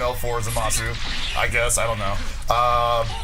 2-0 for Zamasu, I guess. I don't know.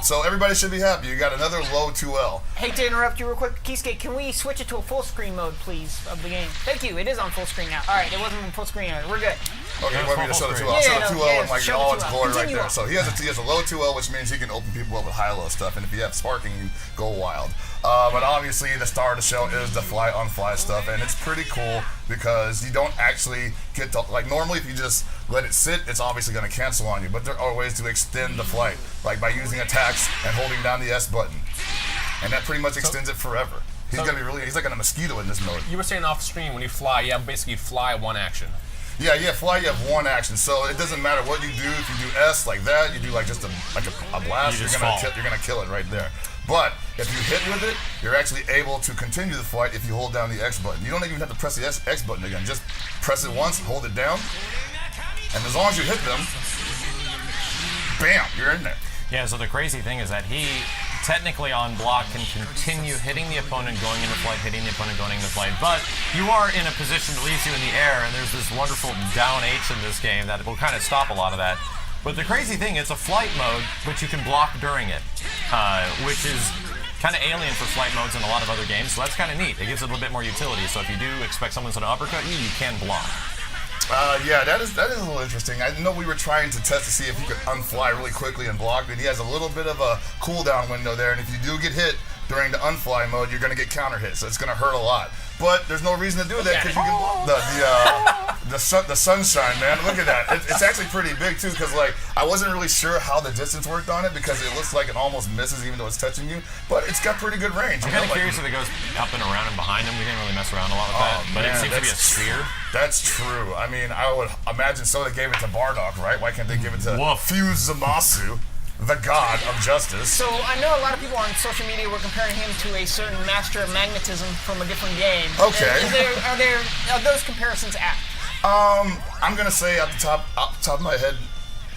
So everybody should be happy. You got another low 2L. Hate to interrupt you real quick. Keyskate, can we switch it to a full screen mode, please, of the game? Thank you. It is on full screen now. All right, it wasn't on full screen yet. We're good. Okay, you want me to show the 2L? Show the 2L and like all its glory right there. So he has a low 2L, which means he can open people up with high-low stuff, and if you have sparking, you go wild. But obviously, the star of the show is the fly-on-fly stuff, and it's pretty cool because you don't actually get to, like normally if you just let it sit, it's obviously going to cancel on you, but there are ways to extend the flight, like by using attacks and holding down the S button. And that pretty much extends it forever. He's gonna be he's like a mosquito in this mode. You were saying off screen when you fly, you have basically fly one action. Yeah, fly, you have one action, so it doesn't matter what you do. If you do S like that, you do like just a blast, you're gonna kill it right there. But if you hit with it, you're actually able to continue the flight if you hold down the X button. You don't even have to press the X button again. Just press it once, hold it down, and as long as you hit them, bam, you're in there. Yeah, so the crazy thing is that he technically on block can continue hitting the opponent going into flight, hitting the opponent going into flight, but you are in a position that leaves you in the air, and there's this wonderful down H in this game that will kind of stop a lot of that. But the crazy thing, it's a flight mode, but you can block during it, which is kind of alien for flight modes in a lot of other games, so that's kind of neat. It gives it a little bit more utility, so if you do expect someone's going to uppercut you, you can block. Yeah, that is a little interesting. I know we were trying to test to see if you could unfly really quickly and block, but he has a little bit of a cooldown window there, and if you do get hit during the unfly mode, you're going to get counter hit, so it's going to hurt a lot. But there's no reason to do that because you can the sunshine, man. Look at that. It's actually pretty big too, because like I wasn't really sure how the distance worked on it because it looks like it almost misses even though it's touching you. But it's got pretty good range. I'm kind of curious if it goes up and around and behind him. We didn't really mess around a lot with that, but it seems to be a sphere. That's true. I mean, I would imagine so they gave it to Bardock, right? Why can't they give it to FighterZ Zamasu? The god of justice. So I know a lot of people on social media were comparing him to a certain master of magnetism from a different game. Okay. Are those comparisons apt? I'm gonna say off the top of my head,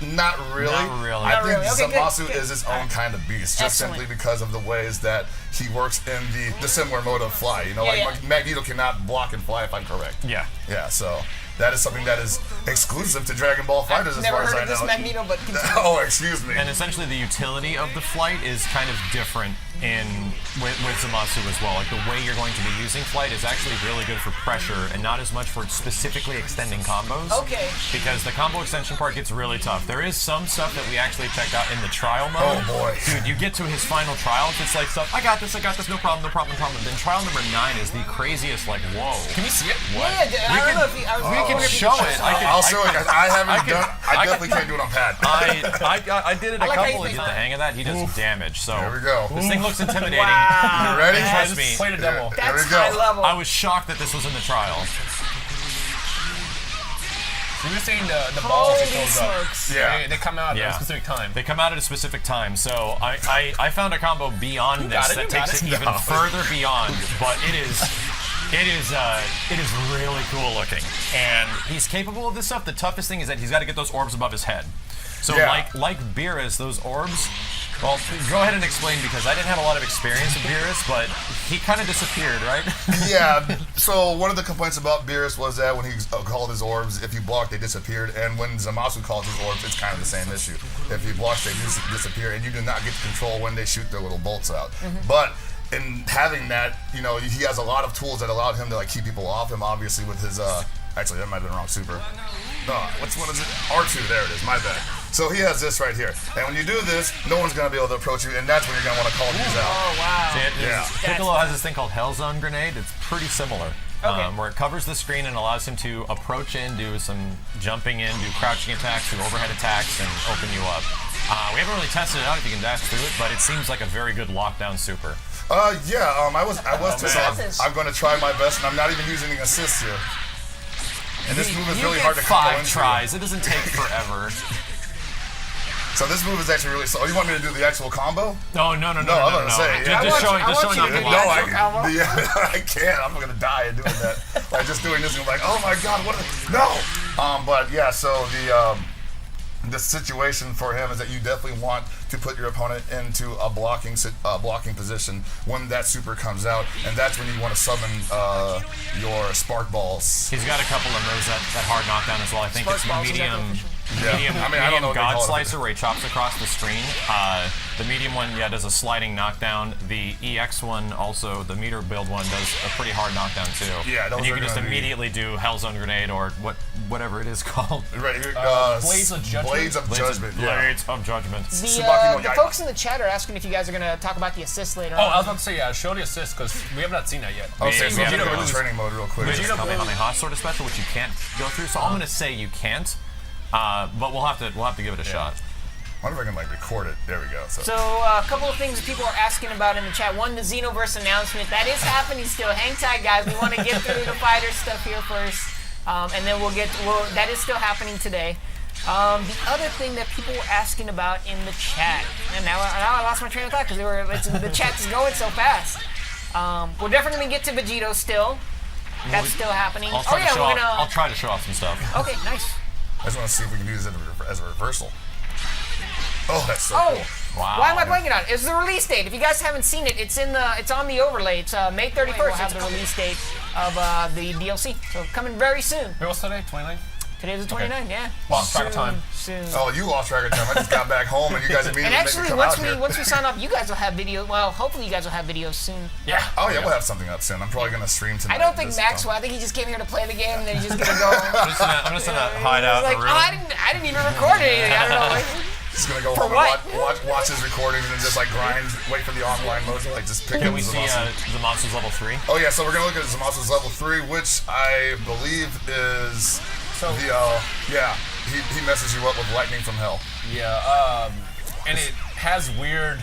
not really. Not really. I think Okay, Zamasu good. is his own kind of beast, just simply because of the ways that he works in the similar mode of fly. You know, Vegito cannot block and fly if I'm correct. Yeah. Yeah, so that is something that is exclusive to Dragon Ball FighterZ as far as I know. Never heard of this Magneto, but continue. Oh, excuse me. And essentially the utility of the flight is kind of different with Zamasu as well. Like the way you're going to be using flight is actually really good for pressure and not as much for specifically extending combos. Okay. Because the combo extension part gets really tough. There is some stuff that we actually checked out in the trial mode. Oh boy. Dude, you get to his final trial, it's like stuff, I got this, no problem. Then trial number 9 is the craziest, like, whoa. Can we see it? What? Yeah, I don't know if we can show it. I'll show it. I definitely can't do it on pad. I did it a couple to get the hang of that. He does damage. So there we go. This thing looks intimidating. Wow. You ready? Trust me. Played a demo. That's high level. I was shocked that this was in the trial. So you were saying the balls he throws up. Yeah. They come out at a specific time. They come out at a specific time. So I found a combo beyond this that takes it even further beyond, but it is really cool looking. And he's capable of this stuff. The toughest thing is that he's got to get those orbs above his head. So like Beerus, those orbs, well, go ahead and explain because I didn't have a lot of experience with Beerus, but he kind of disappeared, right? Yeah, so one of the complaints about Beerus was that when he called his orbs, if you blocked, they disappeared, and when Zamasu calls his orbs, it's kind of the same issue. If you block, they disappear, and you do not get to control when they shoot their little bolts out. But in having that, you know, he has a lot of tools that allowed him to like keep people off him, obviously with his, actually that might have been the wrong super. No, what is it? R2, there it is, my bad. So he has this right here. And when you do this, no one's going to be able to approach you, and that's when you're going to want to call these out. Oh, wow. Piccolo has this thing called Hellzone Grenade. It's pretty similar. Where it covers the screen and allows him to approach in, do some jumping in, do crouching attacks, do overhead attacks, and open you up. We haven't really tested it out if you can dash through it, but it seems like a very good lockdown super. I was testing. I'm going to try my best, and I'm not even using the assists here. And this move is really hard to combo into. 5 tries. It doesn't take forever. So this move is actually really slow. You want me to do the actual combo? No. I'm going to say. Just showing off the No, I can't. I'm going to die doing that. Like just doing this and like, oh my god, what? No. But yeah, so the situation for him is that you definitely want to put your opponent into a blocking position when that super comes out, and that's when you want to summon your spark balls. He's got a couple of those that hard knockdown as well. I think it's medium. Yeah. Medium, I mean, I don't know what they God call it. Slicer where he chops across the screen. The medium one, yeah, does a sliding knockdown. The EX one, also, the meter build one, does a pretty hard knockdown too. Yeah, those and you are can just gonna be- immediately do Hellzone Grenade or whatever it is called. Right, Blades of Judgment. Blades of Judgment. Yeah. Blades of Judgment. Tsubaki no The Yaiba. folks in the chat are asking if you guys are going to talk about the assist later Oh, on. I was about to say, yeah, show the assist, because we have not seen that yet. Okay, so we Vegito haven't go gone. to training mode real quick. Vegito Kamehameha sort of special, which you can't go through. So I'm going to say you can't, but we'll have to give it a shot. I wonder if I can like record it. There we go. So a couple of things people are asking about in the chat. One, the Xenoverse announcement. That is happening still. Hang tight, guys. We want to get through the fighter stuff here first. And then that is still happening today. The other thing that people were asking about in the chat, and now I lost my train of thought because the chat is going so fast. We're definitely going to get to Vegito still. That's still happening. I'll try to show off some stuff. Okay, nice. I just want to see if we can do this as a reversal. Oh, that's so Oh, cool. Wow. why am I blanking on it? It's the release date. If you guys haven't seen it, it's on the overlay. It's May 31st. We'll have the release date of the DLC. So coming very soon. Wait, what's today? 29? Today's the 29th, yeah. Lost track of time. Soon. Oh, you lost track of time. I just got back home and you guys immediately And actually, come once out here. we sign up, you guys will have video. Well, hopefully, you guys will have videos soon. Yeah. Oh yeah, we'll have something up soon. I'm probably gonna stream tonight. I don't think This- Max will. I think he just came here to play the game, and then he's just gonna go. I'm just gonna hide out Like, in oh, the room. I didn't even record anything. I don't know. Like, Just gonna go For home what? and watch his recordings and just like grind, wait for the online mode to like just pick Can up we see Zamasu. Zamasu's level 3? Oh yeah, so we're gonna look at Zamasu's level 3, which I believe is yeah. He messes you up with lightning from hell. Yeah, and it has weird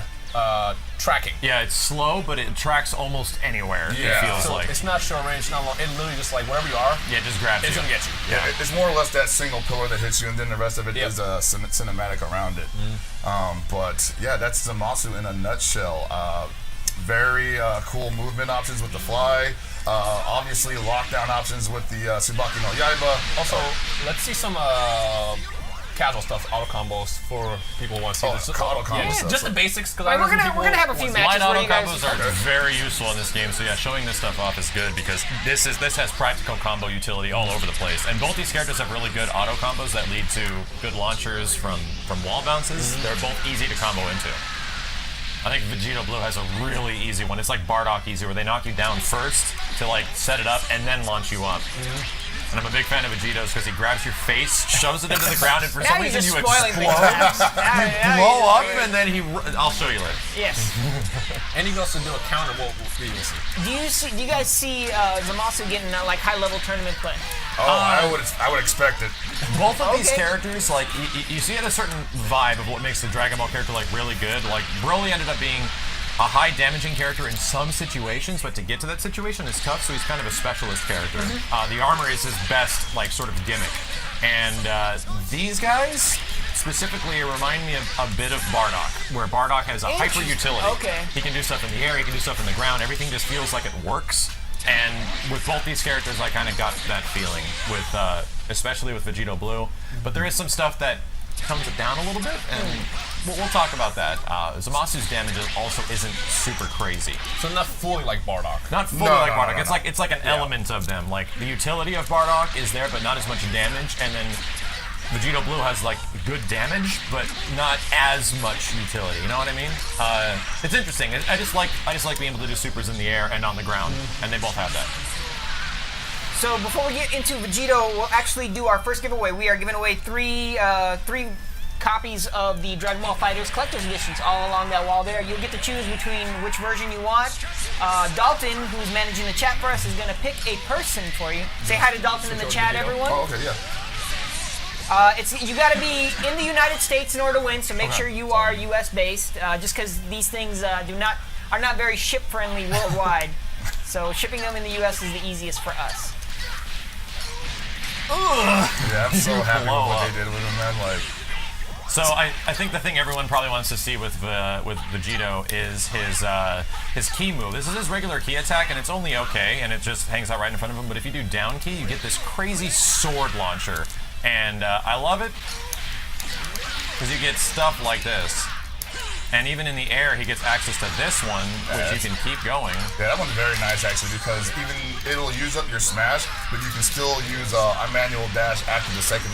tracking. Yeah, it's slow, but it tracks almost anywhere. Yeah. It feels So like. it's not short range, not long. It literally just like wherever you are, Yeah, it just grabs it's you. gonna get you. Yeah, it's more or less that single pillar that hits you, and then the rest of it Yep. is cinematic around it. But yeah, that's Zamasu in a nutshell. Very cool movement options with the fly. Obviously, lockdown options with the Tsubaki no Yaiba. Also, let's see some casual stuff, auto combos for people who want to see Oh, this. auto combo Yeah, stuff. just the basics. Because we're gonna have a few matches Light auto where you guys. combos are very useful in this game, so yeah, showing this stuff off is good because this has practical combo utility all over the place, and both these characters have really good auto combos that lead to good launchers from wall bounces. They're both easy to combo into. I think Vegito Blue has a really easy one. It's like Bardock easy, where they knock you down first to like set it up and then launch you up. And I'm a big fan of Vegito's because he grabs your face, shoves it into the ground, and for Now some you're reason just you spoiling explode. things. Blow up, and then I'll show you later. Yes. And he can also do a counter. Well, we will see. Do you guys see Zamasu getting like high level tournament play? Oh, I would expect it. Both of these Okay. characters, like, you see a certain vibe of what makes the Dragon Ball character, like, really good. Like, Broly ended up being a high damaging character in some situations, but to get to that situation is tough, so he's kind of a specialist character. The armor is his best, like, sort of gimmick. And these guys specifically remind me of a bit of Bardock, where Bardock has a hyper utility. Okay. He can do stuff in the air, he can do stuff in the ground, everything just feels like it works. And with both these characters, I kind of got that feeling, with especially with Vegito Blue. But there is some stuff that comes it down a little bit, and we'll talk about that. Zamasu's damage also isn't super crazy. So not fully like Bardock. Not fully like Bardock. It's like an element of them. Like the utility of Bardock is there, but not as much damage. And then Vegito Blue has like good damage, but not as much utility. You know what I mean? It's interesting. I just like being able to do supers in the air and on the ground, and they both have that. So before we get into Vegito, we'll actually do our first giveaway. We are giving away three copies of the Dragon Ball FighterZ Collector's Editions all along that wall there. You'll get to choose between which version you want. Dalton, who's managing the chat for us, is going to pick a person for you. Say hi to Dalton in the chat, everyone. Oh, okay, yeah. You got to be in the United States in order to win, so make sure you are U.S. based. Just because these things are not very ship friendly worldwide, so shipping them in the U.S. is the easiest for us. Yeah, I'm so happy with Blow what up. they did with him, man. Like, So I think the thing everyone probably wants to see with Vegito is his key move. This is his regular key attack, and it's only okay, and it just hangs out right in front of him. But if you do down key, you get this crazy sword launcher, and I love it because you get stuff like this. And even in the air, he gets access to this one, which you can keep going. Yeah, that one's very nice actually, because even it'll use up your smash, but you can still use a manual dash after the second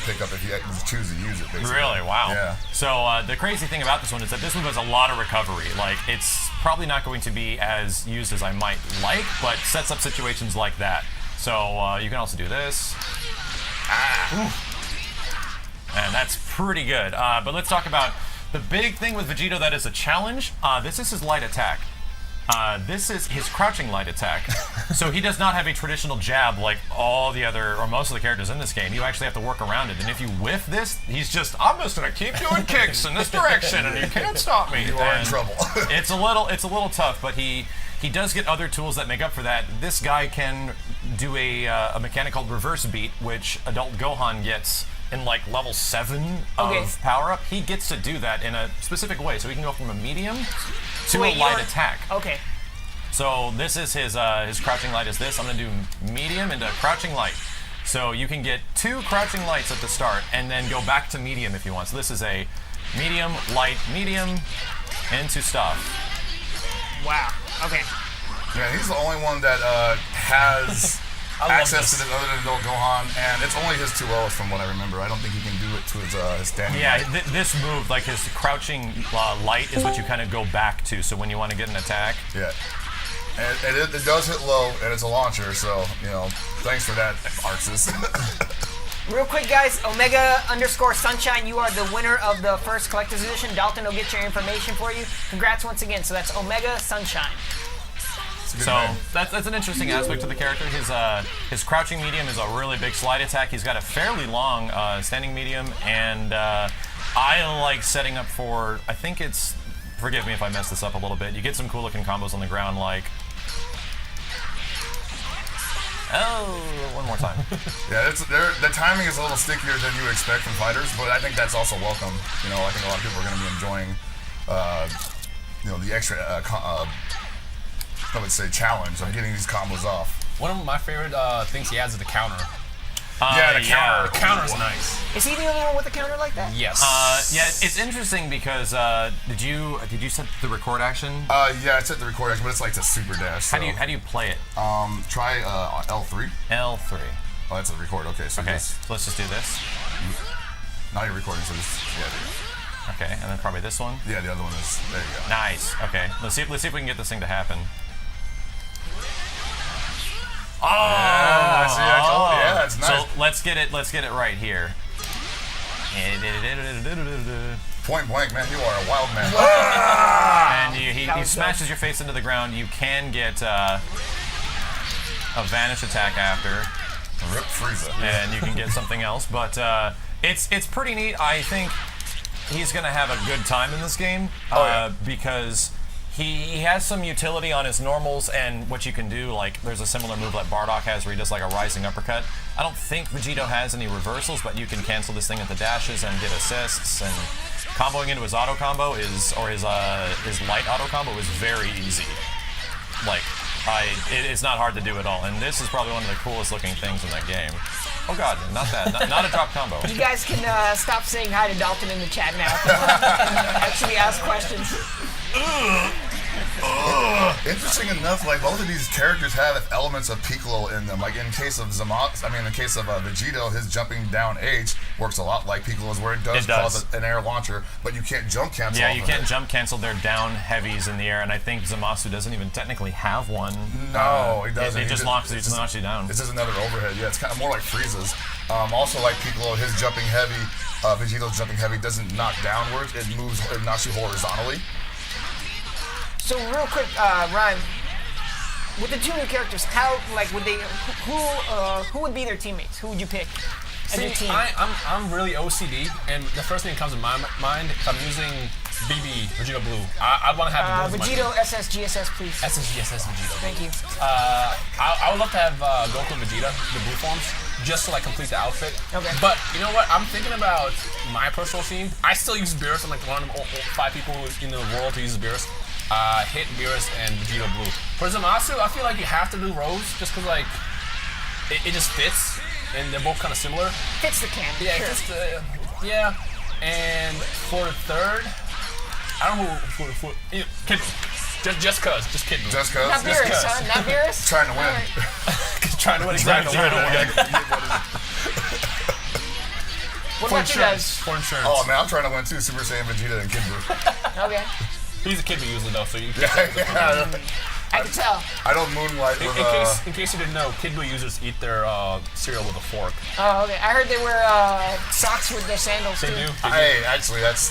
pickup if you choose to use it, basically. Really? Wow. Yeah. So the crazy thing about this one is that this one has a lot of recovery. Like, it's probably not going to be as used as I might like, but sets up situations like that. So you can also do this. And that's pretty good. But let's talk about the big thing with Vegito that is a challenge. This is his light attack. This is his crouching light attack. So he does not have a traditional jab like all the other, or most of the characters in this game. You actually have to work around it. And if you whiff this, he's just, I'm just gonna keep doing kicks in this direction and you can't stop me. You are in trouble. It's a little tough, but he does get other tools that make up for that. This guy can do a mechanic called reverse beat, which adult Gohan gets in like level 7 of power up. He gets to do that in a specific way, so he can go from a medium to a light attack. Okay. So this is his crouching light is this. I'm gonna do medium into crouching light. So you can get 2 crouching lights at the start and then go back to medium if you want. So this is a medium, light, medium, into stuff. Wow. Okay. Yeah, he's the only one that has access to this other than adult Gohan, and it's only his 2Ls from what I remember. I don't think he can do it to his standing. Yeah, this move, like his crouching light, is what you kind of go back to. So when you want to get an attack. Yeah. And it does hit low, and it's a launcher, so, you know, thanks for that, Arxis. Real quick, guys, Omega_Sunshine, you are the winner of the first Collector's Edition. Dalton will get your information for you. Congrats once again. So that's Omega Sunshine. So that's an interesting aspect to the character. His crouching medium is a really big slide attack. He's got a fairly long standing medium, and I like setting up for, I think it's, forgive me if I mess this up a little bit, you get some cool looking combos on the ground like, one more time. Yeah, the timing is a little stickier than you would expect from fighters, but I think that's also welcome. You know, I think a lot of people are going to be enjoying, you know, the extra, I would say, challenge of getting these combos off. One of my favorite things he has is the counter. Yeah, the counter. The counter's nice. Is he the only one with a counter like that? Yes. Yeah, it's interesting because did you set the record action? Yeah, I set the record action, but it's like a super dash. So. How do you play it? Try L3. L3. Oh, that's a record. Okay, so okay. So let's just do this. Now you're recording, so just yeah. Okay, and then probably this one. Yeah, the other one is there. You go. Nice. Okay, let's see if we can get this thing to happen. Oh, yeah, see, I told you. Yeah, that's nice. So let's get it right here. Point blank, man, you are a wild man. And he smashes your face into the ground. You can get a vanish attack after. Rip Frieza. And you can get something else, but it's pretty neat. I think he's gonna have a good time in this game because he has some utility on his normals and what you can do. Like there's a similar move that Bardock has where he does like a rising uppercut. I don't think Vegito has any reversals, but you can cancel this thing at the dashes and get assists, and comboing into his auto combo his light auto combo is very easy. Like it's not hard to do at all, and this is probably one of the coolest looking things in that game. Oh god, not that, not a drop combo. You guys can stop saying hi to Dalton in the chat now and actually ask questions. Interesting enough, like both of these characters have elements of Piccolo in them. Like in case of Vegito, his jumping down H works a lot like Piccolo's, where it does cause an air launcher, but you can't jump cancel. Yeah, you can't jump cancel their down heavies in the air, and I think Zamasu doesn't even technically have one. No, he doesn't. It just knocks you down. It's just another overhead. Yeah, it's kind of more like Frieza's. Also like Piccolo, his jumping heavy, Vegito's jumping heavy doesn't knock downwards. It knocks you horizontally. So real quick, Ryan, with the two new characters, how would they? Who would be their teammates? Who would you pick as your team? I'm really OCD, and the first thing that comes to my mind, if I'm using BB Vegito Blue, I want to have Vegito SSGSS, please. SSGSS Vegito. Thank you. I would love to have Goku and Vegeta, the blue forms, just to like complete the outfit. Okay. But you know what? I'm thinking about my personal team. I still use Beerus. I'm like one of the 5 people in the world who uses Beerus. Hit Beerus and Vegito Blue. For Zamasu, I feel like you have to do Rose just because like it just fits, and they're both kind of similar. Fits the canon. Yeah, sure. yeah. And for the third, I don't know who Kid Buu. Just Kid Buu. Just cause. Not Beerus, huh? Not Beerus? Trying to win. All right. Trying to win, exactly. Trying to win. What about you guys? For insurance. Oh man, I'm trying to win too. Super Saiyan Vegeta and Kid Buu. Okay. He's a Kid Buu user though, so you can. Yeah. I can tell. I don't moonlight with In case you didn't know, Kid Buu users eat their cereal with a fork. Oh, okay. I heard they wear socks with their sandals, They too. do. Hey, actually, that's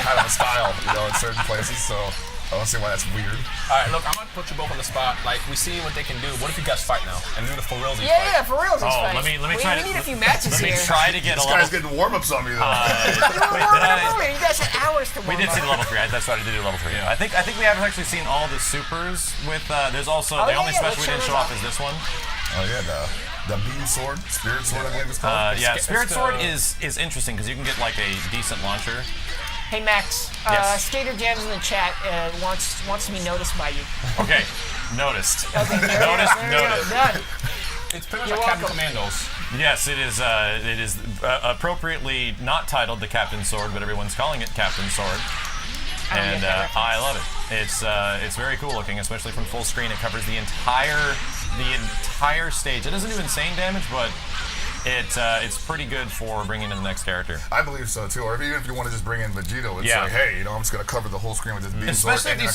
kind of a style, in certain places. So I don't see why that's weird. All right, look, I'm gonna put you both on the spot. Like, we see what they can do. What if you guys fight now and do the for realsies Yeah, fight? yeah, for real. Oh, let me try we to. need a few matches Let me here. try to get This a level. guy's getting warm-ups on me though. Wait, You were did warming up I? earlier. You guys had hours to warm We did up. see the level 3. That's right. I did do level 3. Yeah. I think we haven't actually seen all the supers with. There's also Oh, the yeah, only yeah, special we let's didn't show show those off is this one. Oh yeah, the beam sword, spirit sword, I believe it's called. Yeah, Spirit it's Sword the- is interesting because you can get like a decent launcher. Hey, Max. Yes. Skater Jams in the chat wants to be noticed by you. Okay, noticed. Okay, there Noticed, we go. noted. Done. It's pretty much You're like Captain welcome. Commandos. Yes, it is. It is appropriately not titled the Captain's Sword, but everyone's calling it Captain's Sword. I don't And get that I love it. It's very cool looking, especially from full screen. It covers the entire stage. It doesn't do insane damage, but it's pretty good for bringing in the next character. I believe so too. Or even if you want to just bring in Vegito, it's Yeah. like, hey, I'm just gonna cover the whole screen with this beam sword. Especially if and you I see